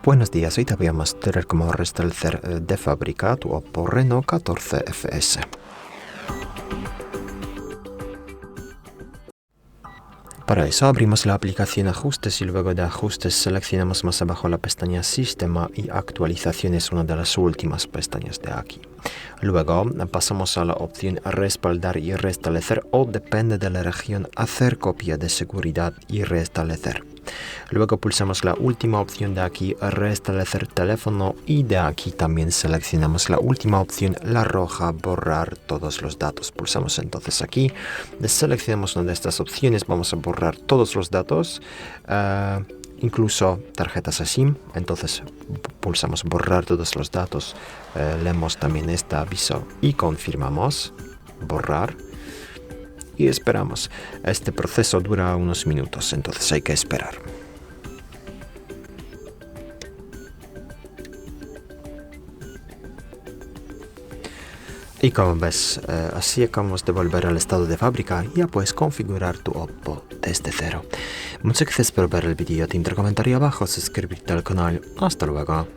Buenos días, hoy te voy a mostrar cómo restablecer de fábrica tu Oppo Reno 14 FS. Para eso abrimos la aplicación Ajustes y luego de Ajustes seleccionamos más abajo la pestaña Sistema y Actualizaciones, una de las últimas pestañas de aquí. Luego pasamos a la opción Respaldar y restablecer o, depende de la región, hacer copia de seguridad y restablecer. Luego pulsamos la última opción de aquí, restablecer teléfono, y de aquí también seleccionamos la última opción, la roja, borrar todos los datos. Pulsamos entonces aquí, seleccionamos una de estas opciones, vamos a borrar todos los datos, incluso tarjetas SIM. Entonces pulsamos borrar todos los datos, leemos también este aviso y confirmamos, borrar. Y esperamos. Este proceso dura unos minutos, entonces hay que esperar. Y como ves, así acabamos de volver al estado de fábrica. Ya puedes configurar tu Oppo desde cero. Muchas gracias por ver el vídeo. Te comentario abajo, suscribirte al canal. Hasta luego.